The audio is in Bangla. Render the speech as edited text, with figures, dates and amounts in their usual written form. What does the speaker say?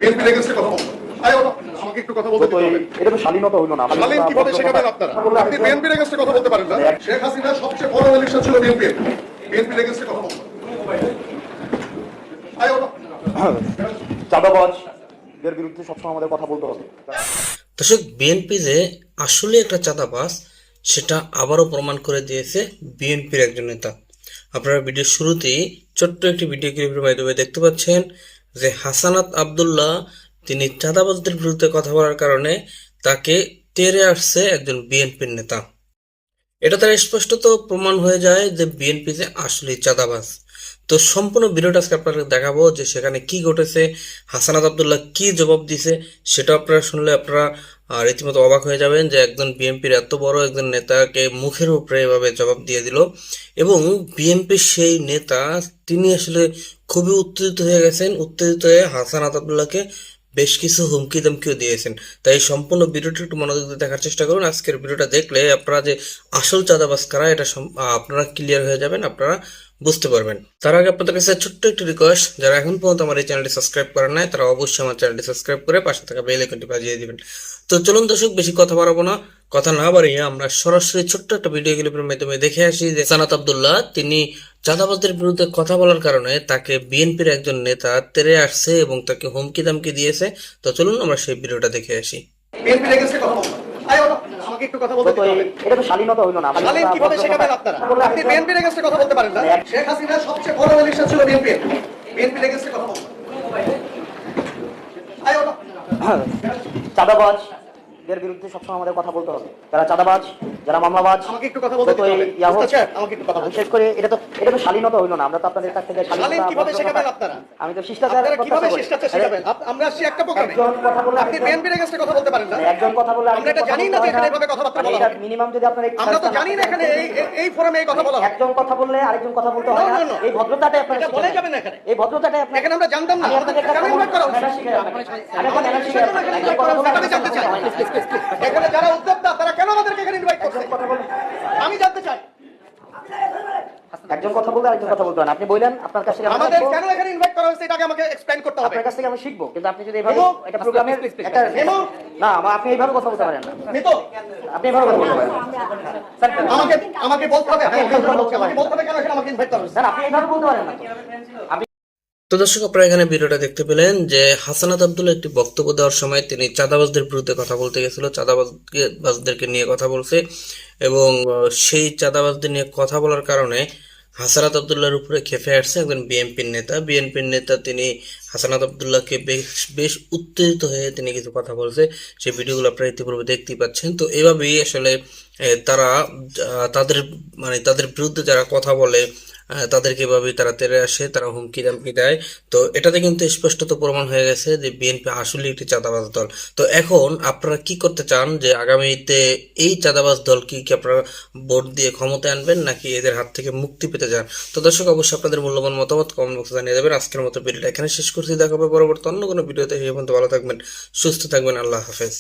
বিএনপির এগেইনস্টে কথা বলবো। আমাকে একটু কথা বলতে দিতে হবে। এটা তো শালীনতা হইল না। শালীন কিভাবে শেখাবেন আপনারা? আপনি বিএনপির এগেইনস্টে কথা বলতে পারেন না। শেখ হাসিনা সবচেয়ে বড় ইলেকশন ছিল বিএনপির। বিএনপির এগেইনস্টে কথা বলবো। চাঁদাবাজদের বিরুদ্ধে সবসময় আমাদের কথা বলতে হবে। দর্শক, বিএনপি যে আসলে একটা চাঁদাবাজ সেটা আবারও প্রমাণ করে দিয়েছে বিএনপির একজন নেতা। আপনারা ভিডিওর শুরুতেই ছোট্ট একটি ভিডিও ক্লিপের মাধ্যমে দেখতে পাচ্ছেন যে হাসানাত আব্দুল্লাহ তিনি চাঁদাবাজদের বিরুদ্ধে কথা বলার কারণে তাকে তেড়ে আসছে একজন বিএনপির নেতা। এটা তার স্পষ্টত প্রমাণ হয়ে যায় যে বিএনপি যে আসলে চাঁদাবাজ। তো সম্পূর্ণ ভিডিওটা আজকে আপনাদের দেখাবো যে সেখানে কি ঘটেছে, হাসানাত আব্দুল্লাহ কি জবাব দিছে, সেটা আপনারা শুনলে আপনারা রীতিমতো অবাক হয়ে যাবেন যে একজন বিএনপির এত বড় একজন নেতাকে মুখের উপরে এভাবে জবাব দিয়ে দিল। এবং বিএনপির সেই নেতা তিনি আসলে খুবই উত্তেজিত হয়ে গেছেন, উত্তেজিত হয়ে হাসানাত আব্দুল্লাহকে বেশ কিছু হুমকি ধমকিও দিয়েছেন। তাই সম্পূর্ণ ভিডিওটা একটু মনোযোগ দিয়ে দেখার চেষ্টা করুন। আজকের ভিডিওটা দেখলে আপনারা যে আসল চাঁদাবাজ কারা এটা আপনারা ক্লিয়ার হয়ে যাবেন, আপনারা বুঝতে পারবেন। তার আগে আপনাদের কাছে ছোট্ট একটি রিকোয়েস্ট, যারা এখন পর্যন্ত আমার এই চ্যানেলটি সাবস্ক্রাইব করেন নাই তারা অবশ্যই আমার চ্যানেলটি সাবস্ক্রাইব করে পাশে থাকা বেল আইকনটি বাজিয়ে দিবেন। তো চলুন দর্শক, বেশি কথা বাড়াবো না, কথা না বাড়িয়ে আমরা সরাসরি ছোট্ট একটা ভিডিও ক্লিপের মাধ্যমে দেখে আসি যে হাসানাত আব্দুল্লাহ তিনি চাঁদাবাজদের বিরুদ্ধে কথা বলার কারণে তাকে বিএনপির একজন নেতা তেড়ে আসছে এবং তাকে হুমকি দামকি দিয়েছে। তো চলুন আমরা সেই ভিডিওটা দেখে আসি। বিএনপির এগেইনস্টে কথা বলবো। আমাকে একটু কথা বলতে দিতে হবে। এটা তো শালীনতা হইল না। শালীন কিভাবে শেখাবেন আপনারা? আপনি বিএনপির এগেইনস্টে কথা বলতে পারেন না। শেখ হাসিনা সবচেয়ে বড় ইলেকশন ছিল বিএনপির। বিএনপির এগেইনস্টে কথা বলবো। চাঁদাবাজদের বিরুদ্ধে সবসময় আমাদের কথা বলতে হবে। যারা চাঁদাবাজ, যারা মামলাবাজ, আমাকে একটু কথা বলতে দিতে হবে। আমাকে একটু কথা বলতে। বিশেষ করে এটা তো শালীনতা হইল না। আমরা তো আপনাদের কাছ থেকে শালীন কিভাবে শেখাবেন আপনারা? আমি তো শিষ্টাচার আপনারা কিভাবে শিষ্টাচার শেখাবেন? আমরা আসছি একটা প্রোগ্রামে। আপনি বিএনপির এগেইনস্টে কথা বলতে পারেন না। একজন কথা বলে আমরা এটা জানি না যে এখানে এভাবে কথাবার্তা বলা হবে। মিনিমাম যদি আপনারা আমরা তো জানি না এখানে এই ফোরামে এই কথা বলা হবে। একজন কথা বললে আরেকজন কথা বলতে হয় না। এই ভদ্রতাটাই আপনারা এটা বলে যাবেন এখানে। এই ভদ্রতাটাই আপনারা এখানে আমরা জানতাম না। আমি আপনাদের কেন ইনভাইট করা হচ্ছে? আমি জানতে চাই। এখানে যারা উদ্যোক্তা তারা কেন আমাদেরকে এখানে ইনভাইট করছে? আমি জানতে চাই। একজন কথা বললে আরেকজন কথা বলতে হয় না। আপনি বললেন আপনার কাছে আমাদের কেন এখানে ইনভাইট করা হয়েছে এটাকে আমাকে এক্সপ্লেইন করতে হবে। আপনার কাছ থেকে আমি শিখবো, কিন্তু আপনি যদি এভাবে একটা প্রোগ্রামের একটা না আপনি এইভাবে কথা বলতে পারেন না। নিতো আপনি এইভাবে কথা বলতে পারেন আমাকে বলতে হবে। আমাকে বলতে হবে কেন এখানে আমাকে ইনভাইট করা হয়েছে? স্যার আপনি এইভাবে বলতে পারেন না। তো দর্শক, আপনারা এখানে ভিডিওটা দেখতে পেলেন যে হাসানাত আব্দুল্লাহ একটি বক্তব্য দেওয়ার সময় তিনি চাঁদাবাজদের বিরুদ্ধে কথা বলতে গেছিল, চাঁদাবাজদেরকে নিয়ে কথা বলছে এবং সেই চাঁদাবাজদের নিয়ে কথা বলার কারণে হাসানাত আব্দুল্লাহর উপরে খেপে আসছে একজন বিএনপির নেতা তিনি হাসানাত আব্দুল্লাহকে বেশ উত্তেজিত হয়ে তিনি কিছু কথা বলছে। সেই ভিডিওগুলো আপনারা ইতিপূর্বে দেখতেই পাচ্ছেন। তো এভাবেই আসলে তারা তাদের বিরুদ্ধে যারা কথা বলে তাদেরকে এভাবেই তারা তেড়ে আসে, তারা হুমকি দামকি দেয়। তো এটাতে কিন্তু স্পষ্টত প্রমাণ হয়ে গেছে যে বিএনপি আসলে একটি চাঁদাবাজ দল। তো এখন আপনারা কি করতে চান যে আগামীতে এই চাঁদাবাজ দল কি আপনারা ভোট দিয়ে ক্ষমতায় আনবেন নাকি এদের হাত থেকে মুক্তি পেতে চান? তো দর্শক, অবশ্যই আপনাদের মূল্যবান মতামত কমেন্ট বক্সে জানিয়ে দেবেন। আজকের মতো ভিডিওটা এখানে শেষ করছি, দেখা হবে পরবর্তী অন্য কোনো ভিডিওতে। সেই পর্যন্ত ভালো থাকবেন, সুস্থ থাকবেন, আল্লাহ হাফেজ।